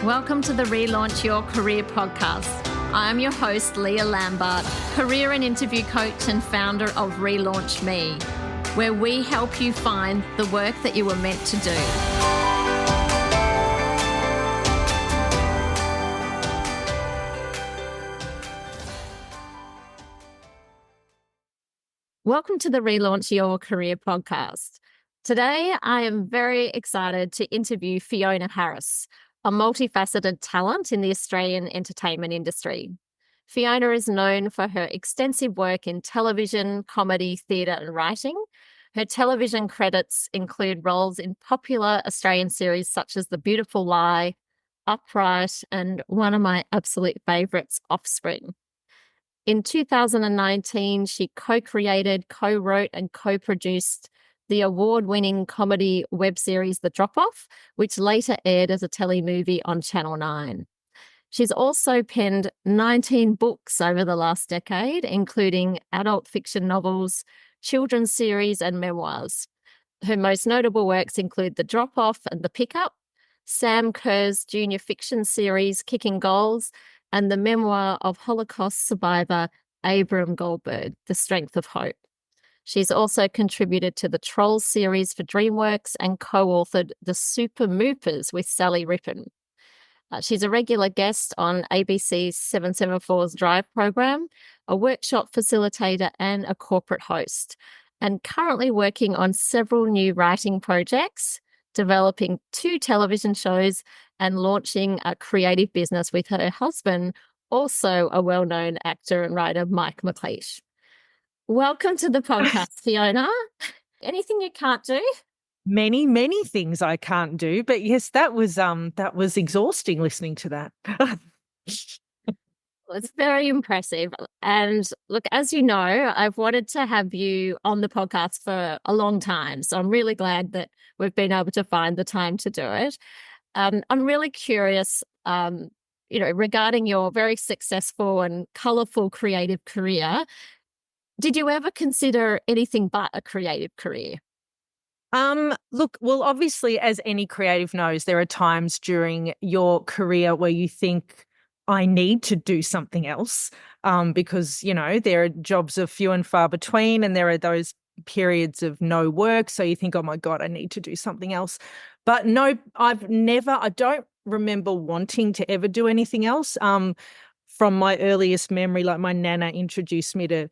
Welcome to the Relaunch Your Career podcast. I am your host, Leah Lambert, career and interview coach and founder of Relaunch Me, where we help you find the work that you were meant to do. Welcome to the Relaunch Your Career podcast. Today, I am very excited to interview Fiona Harris, a multifaceted talent in the Australian entertainment industry. Fiona is known for her extensive work in television, comedy, theatre and writing. Her television credits include roles in popular Australian series such as The Beautiful Lie, Upright, and one of my absolute favourites, Offspring. In 2019, she co-created, co-wrote and co-produced the award-winning comedy web series The Drop-Off, which later aired as a telemovie on Channel 9. She's also penned 19 books over the last decade, including adult fiction novels, children's series and memoirs. Her most notable works include The Drop-Off and The Pickup, Sam Kerr's junior fiction series Kicking Goals, and the memoir of Holocaust survivor Abram Goldberg, The Strength of Hope. She's also contributed to the Trolls series for DreamWorks and co-authored The Super Moopers with Sally Rippon. She's a regular guest on ABC's 774's Drive program, a workshop facilitator and a corporate host, and currently working on several new writing projects, developing 2 television shows and launching a creative business with her husband, also a well-known actor and writer, McLeish. Welcome to the podcast, Fiona. Anything you can't do? Many things I can't do, but yes, that was exhausting listening to that. It's very impressive. And look, as you know, I've wanted to have you on the podcast for a long time. So I'm really glad that we've been able to find the time to do it. I'm really curious, regarding your very successful and colourful creative career. Did you ever consider anything but a creative career? Look, well, obviously, as any creative knows, there are times during your career where you think, I need to do something else, because, there are jobs of few and far between, and there are those periods of no work. So you think, oh my God, I need to do something else. But no, I don't remember wanting to ever do anything else. From my earliest memory, like my nana introduced me to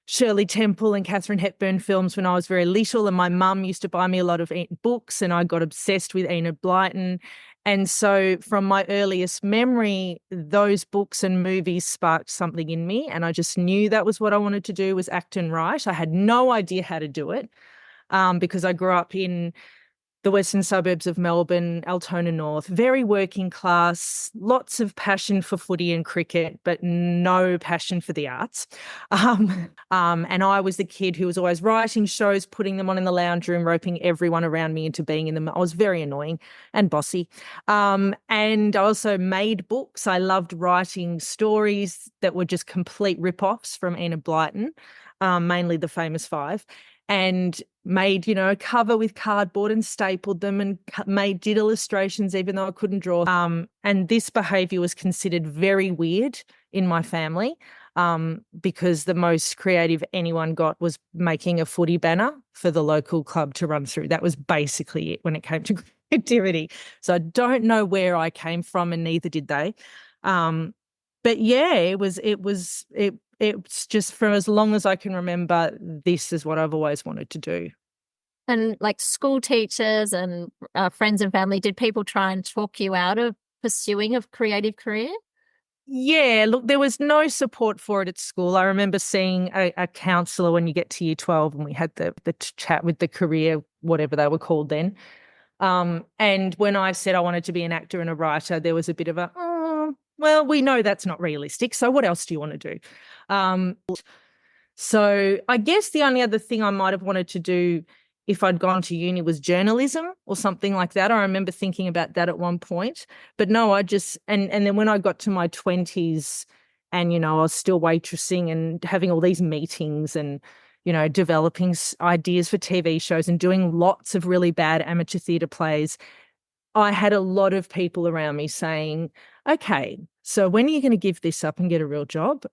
Shirley Temple and Katharine Hepburn films when I was very little, and my mum used to buy me a lot of books, and I got obsessed with Enid Blyton. And so from my earliest memory, those books and movies sparked something in me, and I just knew that was what I wanted to do, was act and write. I had no idea how to do it, because I grew up in the western suburbs of Melbourne, Altona North, very working class, lots of passion for footy and cricket, but no passion for the arts. And I was the kid who was always writing shows, putting them on in the lounge room, roping everyone around me into being in them. I was very annoying and bossy. And I also made books. I loved writing stories that were just complete rip-offs from Enid Blyton, mainly the famous 5. And made, a cover with cardboard and stapled them and did illustrations even though I couldn't draw. And this behaviour was considered very weird in my family, because the most creative anyone got was making a footy banner for the local club to run through. That was basically it when it came to creativity. So I don't know where I came from, and neither did they. But yeah, it's just for as long as I can remember, this is what I've always wanted to do. And like school teachers and friends and family, did people try and talk you out of pursuing a creative career? Yeah, look, there was no support for it at school. I remember seeing a counsellor when you get to year 12, and we had the chat with the career, whatever they were called then. And when I said I wanted to be an actor and a writer, there was a bit of a, well, we know that's not realistic, so what else do you want to do? So I guess the only other thing I might have wanted to do if I'd gone to uni was journalism or something like that. I remember thinking about that at one point. But no, I just and then when I got to my 20s and, I was still waitressing and having all these meetings and, developing ideas for TV shows and doing lots of really bad amateur theatre plays, I had a lot of people around me saying, okay, so when are you going to give this up and get a real job?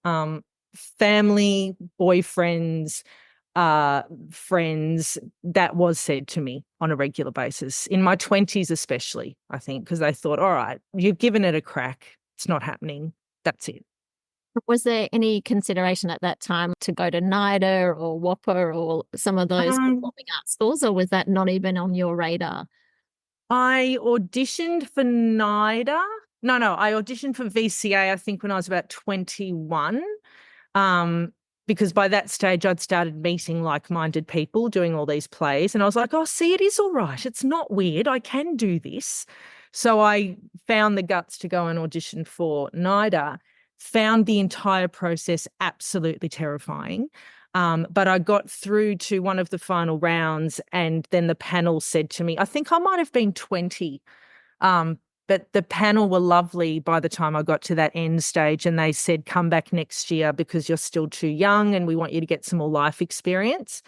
Family, boyfriends, friends, that was said to me on a regular basis, in my 20s especially, I think, because they thought, all right, you've given it a crack. It's not happening. That's it. Was there any consideration at that time to go to NIDA or WAPA or some of those Um, performing arts schools, or was that not even on your radar? I auditioned for NIDA. No, I auditioned for VCA, I think, when I was about 21. Because by that stage I'd started meeting like-minded people doing all these plays. And I was like, oh, see, it is all right. It's not weird. I can do this. So I found the guts to go and audition for NIDA, found the entire process absolutely terrifying. But I got through to one of the final rounds, and then the panel said to me, I think I might have been 20. But the panel were lovely by the time I got to that end stage, and they said, come back next year because you're still too young and we want you to get some more life experience.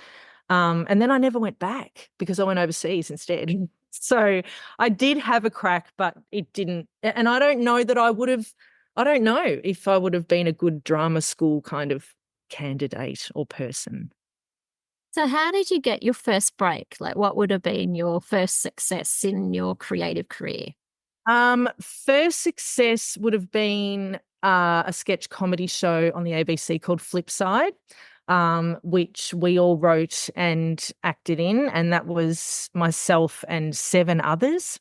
And then I never went back because I went overseas instead. So I did have a crack, but it didn't. And I don't know that I don't know if I would have been a good drama school kind of candidate or person. So, how did you get your first break? Like, what would have been your first success in your creative career? First success would have been a sketch comedy show on the ABC called Flipside, which we all wrote and acted in, and that was myself and 7 others.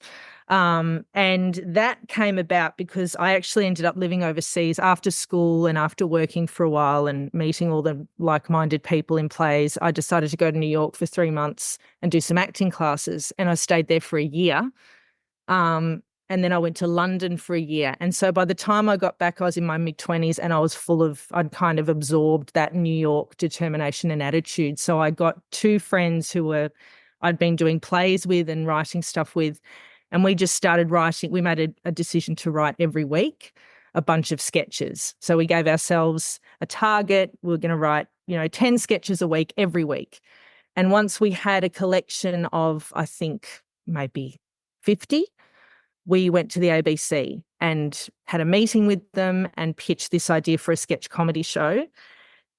And that came about because I actually ended up living overseas after school and after working for a while and meeting all the like-minded people in plays. I decided to go to New York for 3 months and do some acting classes, and I stayed there for a year. And then I went to London for a year. And so by the time I got back, I was in my mid-20s and I'd kind of absorbed that New York determination and attitude. So I got 2 friends I'd been doing plays with and writing stuff with. And we just started writing. We made a decision to write every week a bunch of sketches. So we gave ourselves a target. We were going to write, 10 sketches a week every week. And once we had a collection of, I think, maybe 50, we went to the ABC and had a meeting with them and pitched this idea for a sketch comedy show.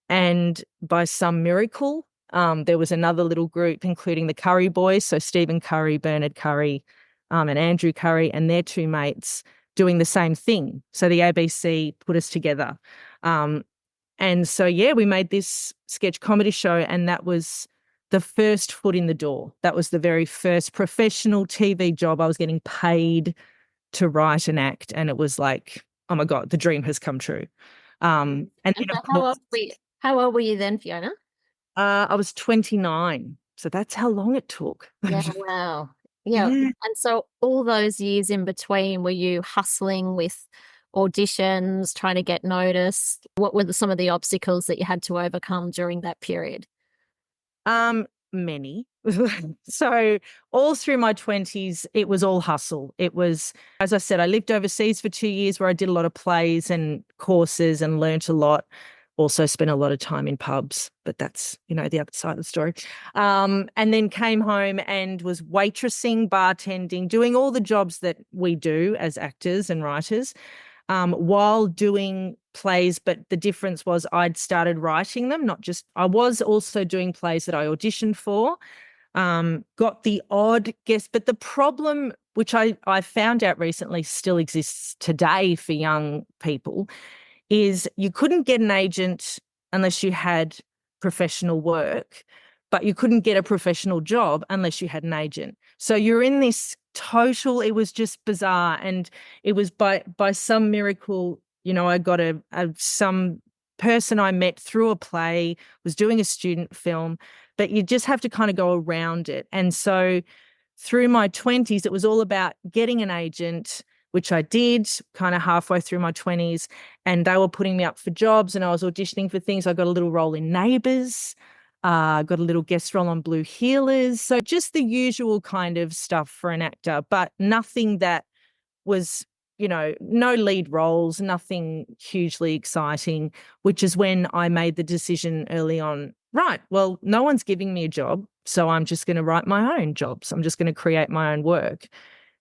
And by some miracle, there was another little group, including the Curry boys, so Stephen Curry, Bernard Curry, and Andrew Curry, and their 2 mates doing the same thing. So the ABC put us together. And so, we made this sketch comedy show, and that was the first foot in the door. That was the very first professional TV job. I was getting paid to write and act, and it was like, oh my God, the dream has come true. And then, And of so course, how old were you then, Fiona? I was 29. So that's how long it took. Yeah, wow. Yeah. Yeah. And so all those years in between, were you hustling with auditions, trying to get noticed? What were some of the obstacles that you had to overcome during that period? Many. So all through my 20s, it was all hustle. It was, as I said, I lived overseas for 2 years where I did a lot of plays and courses and learnt a lot. Also spent a lot of time in pubs, but that's, the other side of the story. And then came home and was waitressing, bartending, doing all the jobs that we do as actors and writers, while doing plays. But the difference was I'd started writing them, I was also doing plays that I auditioned for, got the odd guest. But the problem, which I found out recently still exists today for young people, is you couldn't get an agent unless you had professional work, but you couldn't get a professional job unless you had an agent. So you're in this it was just bizarre. And it was by some miracle, I got some person I met through a play, was doing a student film, but you just have to kind of go around it. And so through my 20s, it was all about getting an agent, which I did kind of halfway through my 20s, and they were putting me up for jobs and I was auditioning for things. I got a little role in Neighbours, got a little guest role on Blue Heelers. So just the usual kind of stuff for an actor, but nothing that was, no lead roles, nothing hugely exciting, which is when I made the decision early on, right, well, no one's giving me a job, so I'm just going to write my own jobs. I'm just going to create my own work.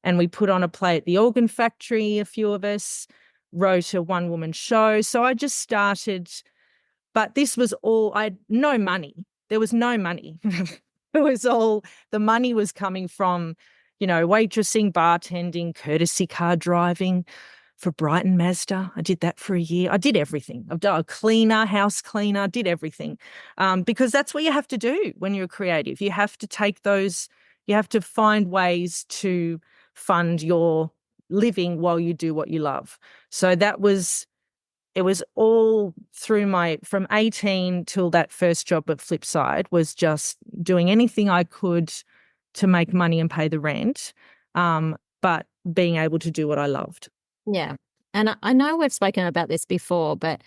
and we put on a play at the Organ Factory, a few of us, wrote a one-woman show. So I just started, but this was all, I had no money. There was no money. It was all, the money was coming from, waitressing, bartending, courtesy car driving for Brighton Mazda. I did that for a year. I did everything. I've done a cleaner, house cleaner, did everything. Because that's what you have to do when you're creative. You have to you have to find ways to fund your living while you do what you love. So it was all through from 18 till that first job at Flipside was just doing anything I could to make money and pay the rent, but being able to do what I loved. Yeah. And I know we've spoken about this before, but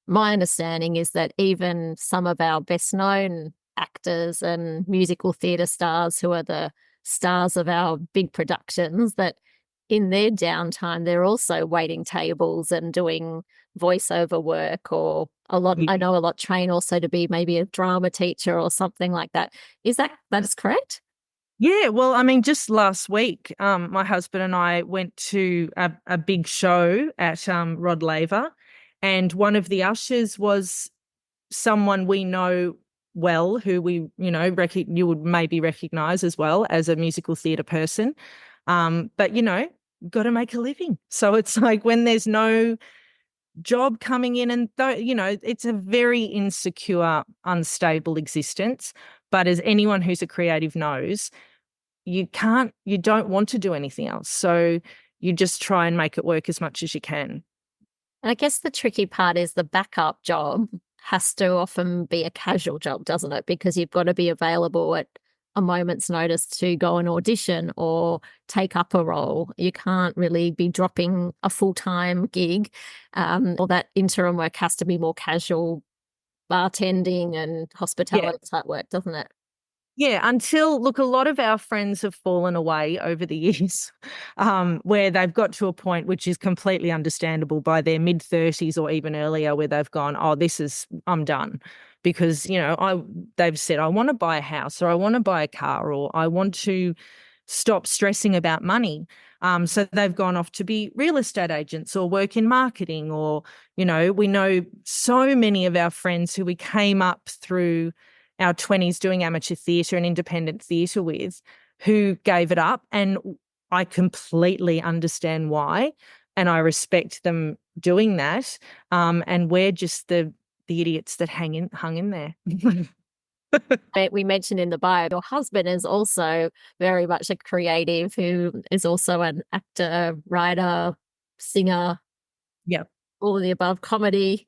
my understanding is that even some of our best known actors and musical theatre stars who are the stars of our big productions, that in their downtime, they're also waiting tables and doing voiceover work, or a lot. I know a lot train also to be maybe a drama teacher or something like that. That is correct? Yeah, well, I mean, just last week, my husband and I went to a big show at Rod Laver, and one of the ushers was someone we know well, who we, you would maybe recognise as well as a musical theatre person. But, got to make a living. So it's like when there's no job coming in, and it's a very insecure, unstable existence. But as anyone who's a creative knows, you don't want to do anything else. So you just try and make it work as much as you can. I guess the tricky part is the backup job has to often be a casual job, doesn't it? Because you've got to be available at a moment's notice to go and audition or take up a role. You can't really be dropping a full-time gig, or that interim work has to be more casual, bartending and hospitality type work, doesn't it? Yeah, look, a lot of our friends have fallen away over the years, where they've got to a point which is completely understandable by their mid-30s or even earlier, where they've gone, oh, I'm done. Because, they've said, I want to buy a house, or I want to buy a car, or I want to stop stressing about money. So they've gone off to be real estate agents or work in marketing, or, we know so many of our friends who we came up through our 20s doing amateur theatre and independent theatre with, who gave it up. And I completely understand why, and I respect them doing that. And we're just the idiots that hung in there. We mentioned in the bio, your husband is also very much a creative, who is also an actor, writer, singer. Yeah. All of the above, comedy.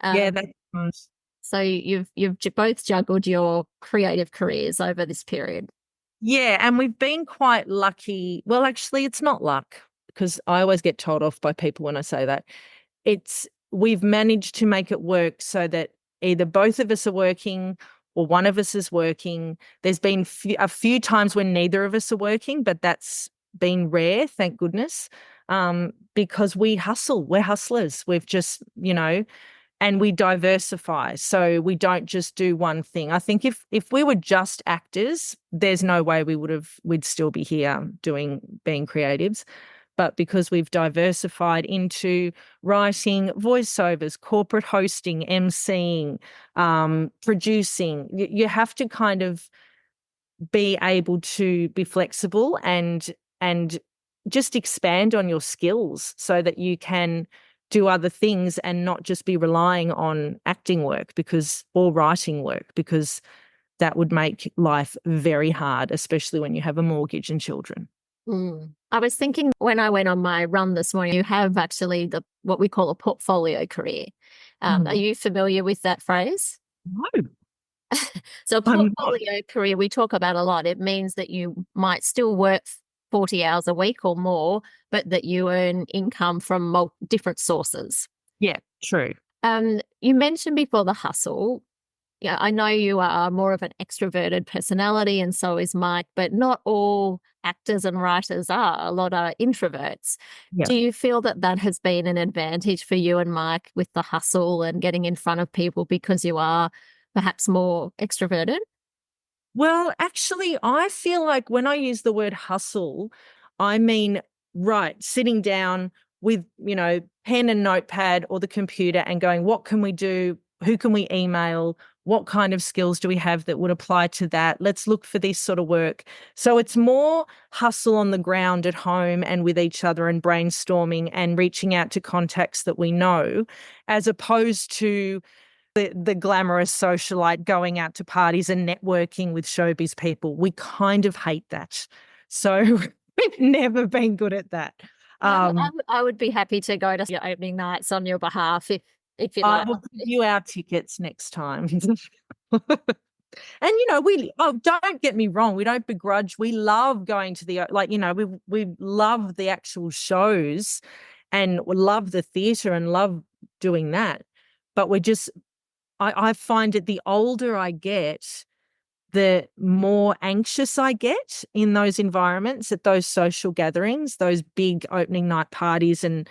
Yeah, that's nice. So you've both juggled your creative careers over this period. Yeah, and we've been quite lucky. Well, actually, it's not luck, because I always get told off by people when I say that. We've managed to make it work so that either both of us are working or one of us is working. There's been a few times when neither of us are working, but that's been rare, thank goodness, because we hustle. We're hustlers. We've just, and we diversify. So we don't just do one thing. I think if we were just actors, there's no way we'd still be here being creatives. But because we've diversified into writing, voiceovers, corporate hosting, emceeing, producing, you have to kind of be able to be flexible and just expand on your skills so that you can do other things and not just be relying on acting work or writing work, because that would make life very hard, especially when you have a mortgage and children. I was thinking when I went on my run this morning, you have actually what we call a portfolio career. Are you familiar with that phrase? No. So a portfolio career, we talk about a lot. It means that you might still work 40 hours a week or more, but that you earn income from different sources. Yeah, true. You mentioned before the hustle. Yeah, I know you are more of an extroverted personality, and so is Mike, but not all actors and writers are. A lot are introverts. Yeah. Do you feel that has been an advantage for you and Mike with the hustle and getting in front of people because you are perhaps more extroverted? Well, actually, I feel like when I use the word hustle, I mean, right, sitting down with, pen and notepad or the computer and going, what can we do? Who can we email? What kind of skills do we have that would apply to that? Let's look for this sort of work. So it's more hustle on the ground at home and with each other and brainstorming and reaching out to contacts that we know, as opposed to the glamorous socialite going out to parties and networking with showbiz people. We kind of hate that. So we've never been good at that. I would be happy to go to your opening nights on your behalf if you'd I like. will give you our tickets next time. And don't get me wrong, we don't begrudge. We love going to we love the actual shows and love the theatre and love doing that. But I find that the older I get, the more anxious I get in those environments, at those social gatherings, those big opening night parties. And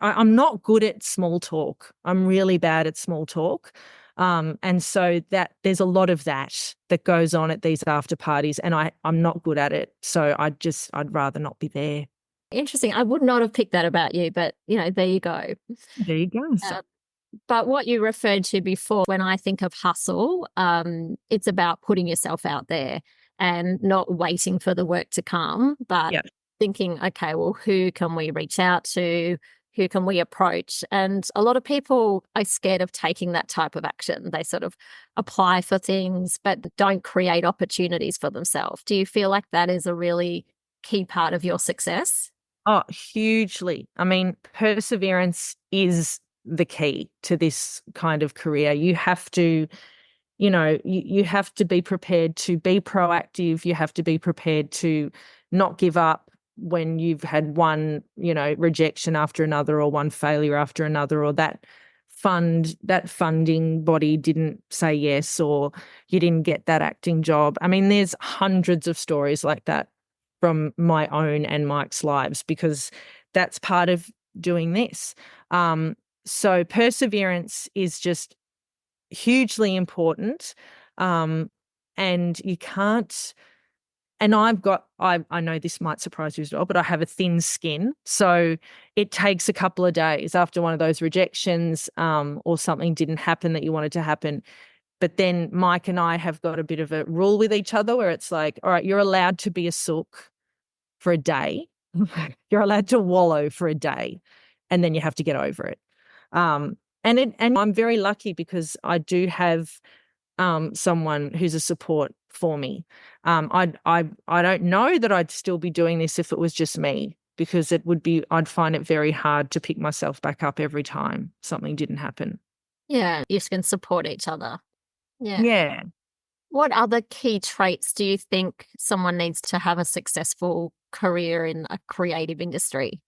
I'm not good at small talk. I'm really bad at small talk. And so that there's a lot of that goes on at these after parties, and I'm not good at it. So I'd rather not be there. Interesting. I would not have picked that about you, but there you go. There you go. But what you referred to before, when I think of hustle, it's about putting yourself out there and not waiting for the work to come, but thinking, okay, well, who can we reach out to? Who can we approach? And a lot of people are scared of taking that type of action. They sort of apply for things, but don't create opportunities for themselves. Do you feel like that is a really key part of your success? Oh, hugely. I mean, perseverance is the key to this kind of career. You have to, you have to be prepared to be proactive. You have to be prepared to not give up when you've had one, rejection after another, or one failure after another, or that funding body didn't say yes, or you didn't get that acting job. I mean, there's hundreds of stories like that from my own and Mike's lives, because that's part of doing this. So perseverance is just hugely important. And you can't, and I know this might surprise you as well, but I have a thin skin. So it takes a couple of days after one of those rejections, or something didn't happen that you wanted to happen. But then Mike and I have got a bit of a rule with each other where it's like, all right, you're allowed to be a sook for a day. You're allowed to wallow for a day, and then you have to get over it. And I'm very lucky because I do have someone who's a support for me. I don't know that I'd still be doing this if it was just me, because I'd find it very hard to pick myself back up every time something didn't happen. Yeah, you can support each other. Yeah. Yeah. What other key traits do you think someone needs to have a successful career in a creative industry?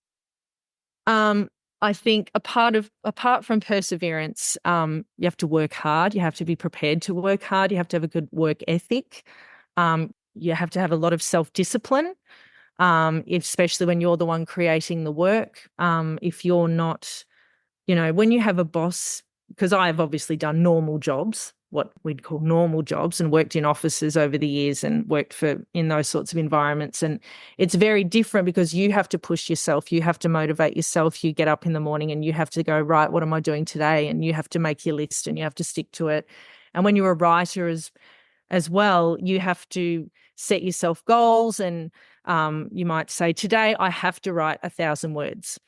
I think apart from perseverance, you have to work hard. You have to be prepared to work hard. You have to have a good work ethic. You have to have a lot of self-discipline, especially when you're the one creating the work. If you're not, when you have a boss, because I have obviously done normal jobs, what we'd call normal jobs, and worked in offices over the years and worked in those sorts of environments. And it's very different because you have to push yourself. You have to motivate yourself. You get up in the morning and you have to go, right, what am I doing today? And you have to make your list and you have to stick to it. And when you're a writer as well, you have to set yourself goals, and you might say, today I have to write 1,000 words.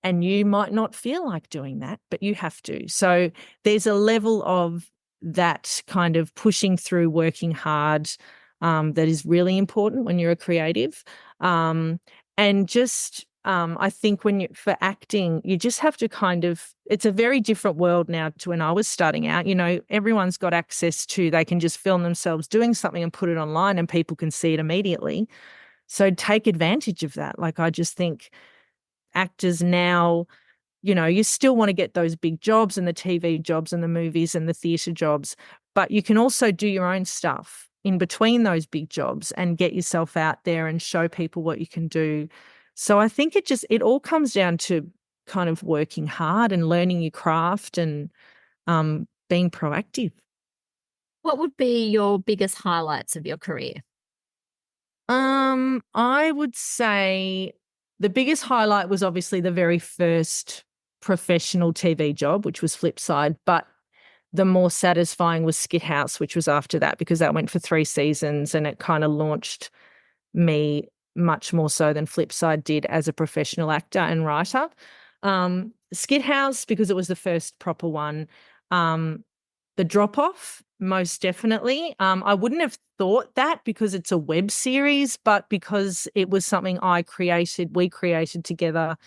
And you might not feel like doing that, but you have to. So there's a level of that kind of pushing through, working hard, that is really important when you're a creative. And just, I think for acting, you just have to it's a very different world now to when I was starting out. Everyone's got access they can just film themselves doing something and put it online and people can see it immediately. So take advantage of that. Like, I just think actors now, you still want to get those big jobs and the TV jobs and the movies and the theatre jobs, but you can also do your own stuff in between those big jobs and get yourself out there and show people what you can do. So I think it all comes down to kind of working hard and learning your craft and being proactive. What would be your biggest highlights of your career? I would say the biggest highlight was obviously the very first professional TV job, which was Flipside, but the more satisfying was Skithouse, which was after that, because that went for 3 seasons and it kind of launched me much more so than Flipside did as a professional actor and writer. Skithouse, because it was the first proper one. The Drop Off, most definitely. I wouldn't have thought that because it's a web series, but because it was something we created together,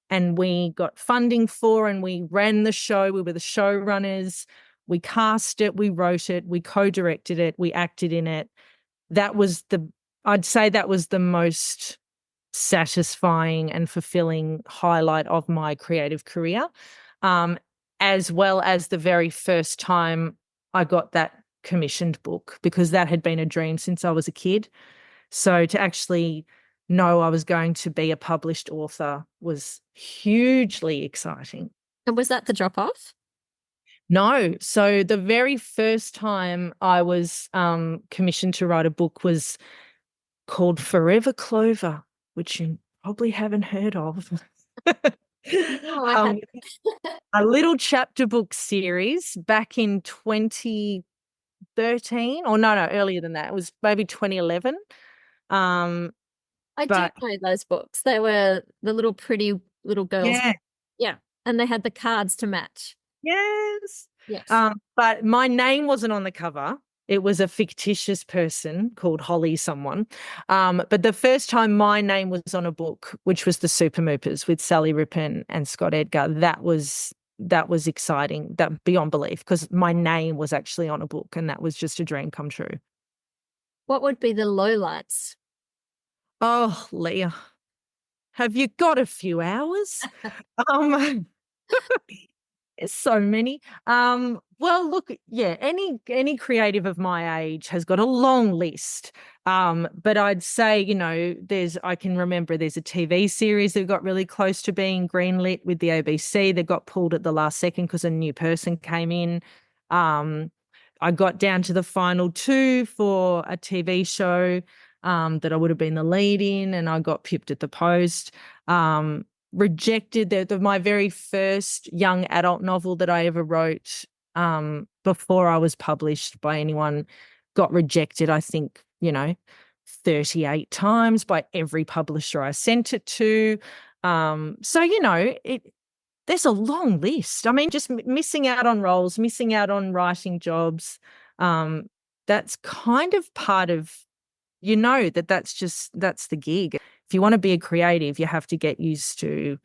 and we got funding for, and we ran the show. We were the showrunners. We cast it, we wrote it, we co-directed it, we acted in it. I'd say that was the most satisfying and fulfilling highlight of my creative career, as well as the very first time I got that commissioned book, because that had been a dream since I was a kid. So to actually know I was going to be a published author was hugely exciting. And was that the drop off? No. So the very first time I was commissioned to write a book was called Forever Clover, which you probably haven't heard of. Oh, I um, a little chapter book series back in 2013, or no, earlier than that. It was maybe 2011. I do But know those books. They were the little pretty little girls. yeah, Yeah. And they had the cards to match. yes. Yes. But my name wasn't on the cover. It was a fictitious person called Holly someone. But the first time my name was on a book, which was the Super Moopers with Sally Rippon and Scott Edgar, that was exciting, that beyond belief, because my name was actually on a book, and that was just a dream come true. What would be the lowlights? Oh, Leah, have you got a few hours? um, There's so many. Well, look, yeah, any creative of my age has got a long list. But I'd say, I can remember there's a TV series that got really close to being greenlit with the ABC. They got pulled at the last second because a new person came in. I got down to the final two for a TV show that I would have been the lead in, and I got pipped at the post. Rejected my very first young adult novel that I ever wrote, before I was published by anyone, got rejected, I think, 38 times by every publisher I sent it to. So, there's a long list. I mean, just missing out on roles, missing out on writing jobs. That's kind of part of, that's the gig. If you want to be a creative, you have to get used to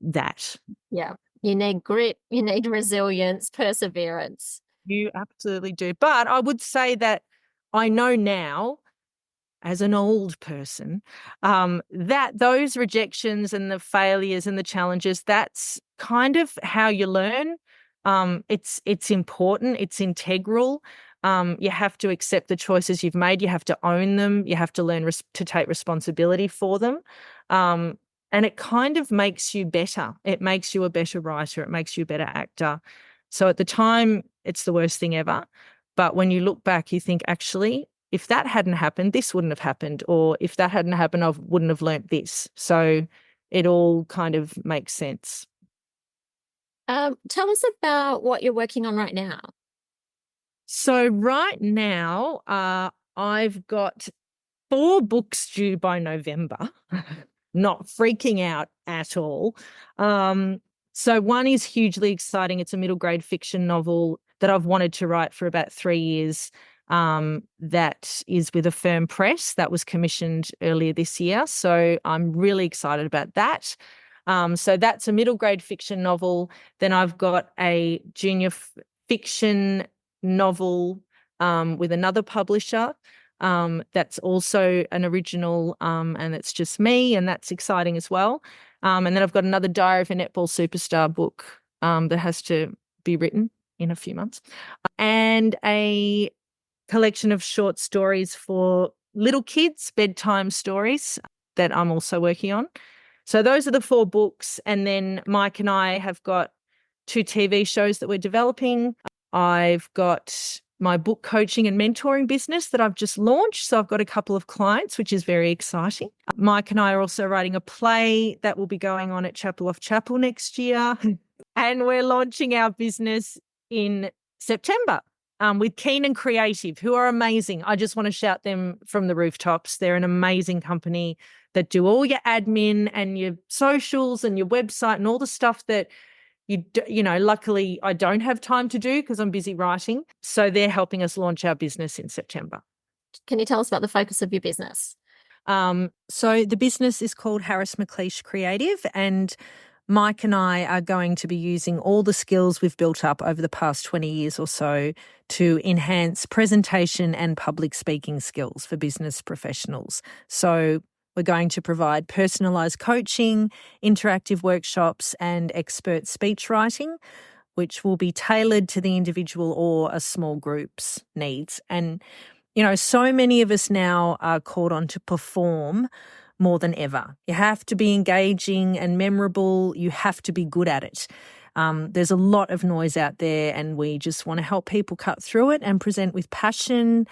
that. Yeah. You need grit, you need resilience, perseverance. You absolutely do. But I would say that I know now, as an old person, that those rejections and the failures and the challenges, that's kind of how you learn. It's important. It's integral. You have to accept the choices you've made. You have to own them. You have to learn to take responsibility for them. And it kind of makes you better. It makes you a better writer. It makes you a better actor. So at the time, it's the worst thing ever. But when you look back, you think, actually, if that hadn't happened, this wouldn't have happened. Or if that hadn't happened, I wouldn't have learnt this. So it all kind of makes sense. Tell us about what you're working on right now. So right now, I've got 4 books due by November. Not freaking out at all. So one is hugely exciting. It's a middle grade fiction novel that I've wanted to write for about 3 years. That is with a firm press that was commissioned earlier this year. So I'm really excited about that. So that's a middle grade fiction novel. Then I've got a junior fiction novel with another publisher. That's also an original, and it's just me, and that's exciting as well. And then I've got another Diary of a Netball Superstar book that has to be written in a few months, and a collection of short stories for little kids, bedtime stories, that I'm also working on. So those are the 4 books. And then Mike and I have got 2 TV shows that we're developing. I've got my book coaching and mentoring business that I've just launched. So I've got a couple of clients, which is very exciting. Mike and I are also writing a play that will be going on at Chapel Off Chapel next year. And we're launching our business in September with Keen and Creative, who are amazing. I just want to shout them from the rooftops. They're an amazing company that do all your admin and your socials and your website and all the stuff that luckily I don't have time to do because I'm busy writing. So they're helping us launch our business in September. Can you tell us about the focus of your business? So the business is called Harris McLeish Creative, and Mike and I are going to be using all the skills we've built up over the past 20 years or so to enhance presentation and public speaking skills for business professionals. So we're going to provide personalised coaching, interactive workshops and expert speech writing, which will be tailored to the individual or a small group's needs. And, so many of us now are called on to perform more than ever. You have to be engaging and memorable. You have to be good at it. There's a lot of noise out there, and we just want to help people cut through it and present with passion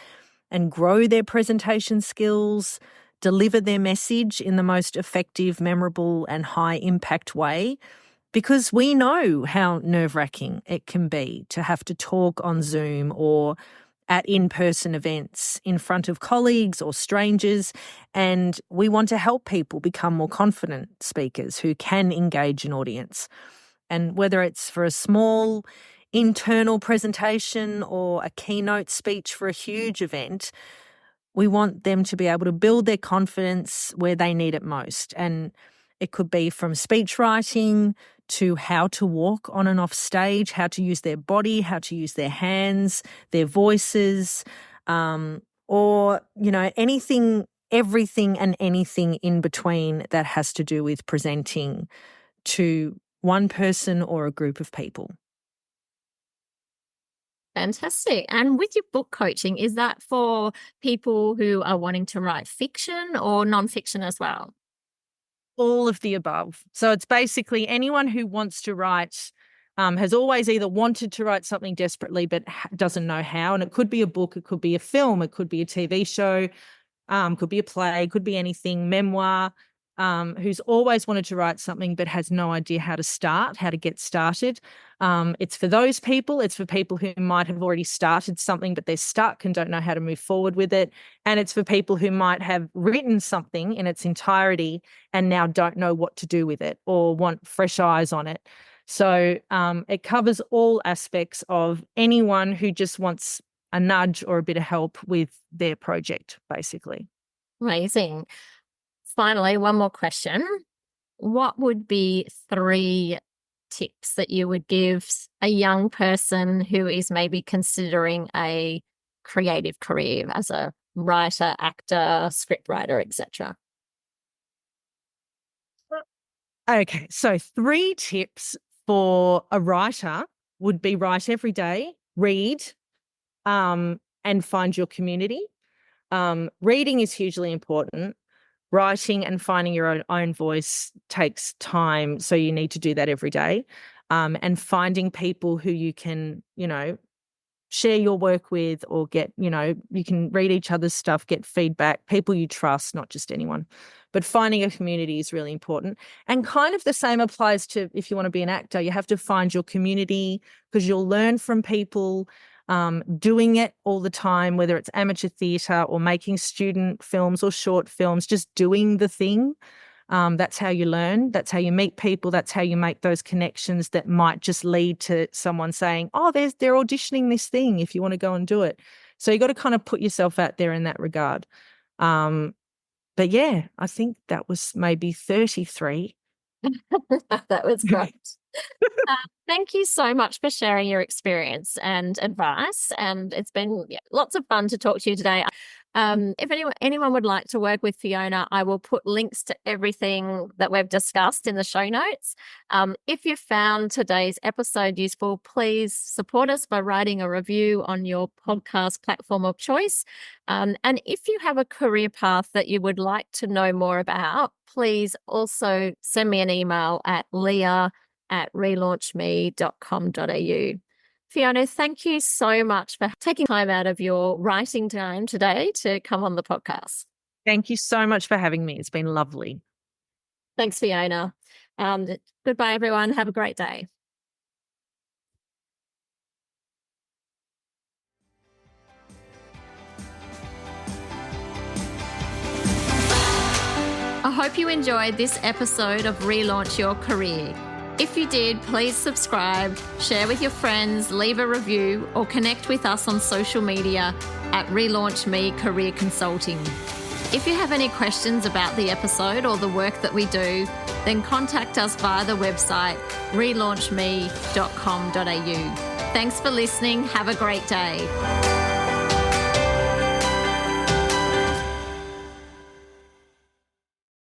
and grow their presentation skills, deliver their message in the most effective, memorable and high impact way, because we know how nerve-wracking it can be to have to talk on Zoom or at in-person events in front of colleagues or strangers, and we want to help people become more confident speakers who can engage an audience. And whether it's for a small internal presentation or a keynote speech for a huge event, we want them to be able to build their confidence where they need it most. And it could be from speech writing to how to walk on and off stage, how to use their body, how to use their hands, their voices, or, anything, everything and anything in between that has to do with presenting to one person or a group of people. Fantastic. And with your book coaching, is that for people who are wanting to write fiction or nonfiction as well? All of the above. So it's basically anyone who wants to write, has always either wanted to write something desperately but doesn't know how. And it could be a book, it could be a film, it could be a TV show, could be a play, could be anything, memoir, who's always wanted to write something but has no idea how to get started. It's for those people. It's for people who might have already started something but they're stuck and don't know how to move forward with it. And it's for people who might have written something in its entirety and now don't know what to do with it or want fresh eyes on it. So it covers all aspects of anyone who just wants a nudge or a bit of help with their project, basically. Amazing. Finally, one more question. What would be 3 tips that you would give a young person who is maybe considering a creative career as a writer, actor, scriptwriter, etc.? Okay, so 3 tips for a writer would be write every day, read, and find your community. Reading is hugely important. Writing and finding your own voice takes time, so you need to do that every day. And finding people who you can, share your work with or get, you can read each other's stuff, get feedback, people you trust, not just anyone. But finding a community is really important. And kind of the same applies to if you want to be an actor, you have to find your community because you'll learn from people doing it all the time, whether it's amateur theatre or making student films or short films, just doing the thing. That's how you learn. That's how you meet people. That's how you make those connections that might just lead to someone saying, oh, they're auditioning this thing if you want to go and do it. So you got to kind of put yourself out there in that regard. But yeah, I think that was maybe 33. That was great. Thank you so much for sharing your experience and advice. And it's been lots of fun to talk to you today. If anyone would like to work with Fiona, I will put links to everything that we've discussed in the show notes. If you found today's episode useful, please support us by writing a review on your podcast platform of choice. And if you have a career path that you would like to know more about, please also send me an email at leah@relaunchme.com.au. Fiona, thank you so much for taking time out of your writing time today to come on the podcast. Thank you so much for having me. It's been lovely. Thanks, Fiona. Goodbye, everyone. Have a great day. I hope you enjoyed this episode of Relaunch Your Career. If you did, please subscribe, share with your friends, leave a review, or connect with us on social media at Relaunch Me Career Consulting. If you have any questions about the episode or the work that we do, then contact us via the website relaunchme.com.au. Thanks for listening. Have a great day.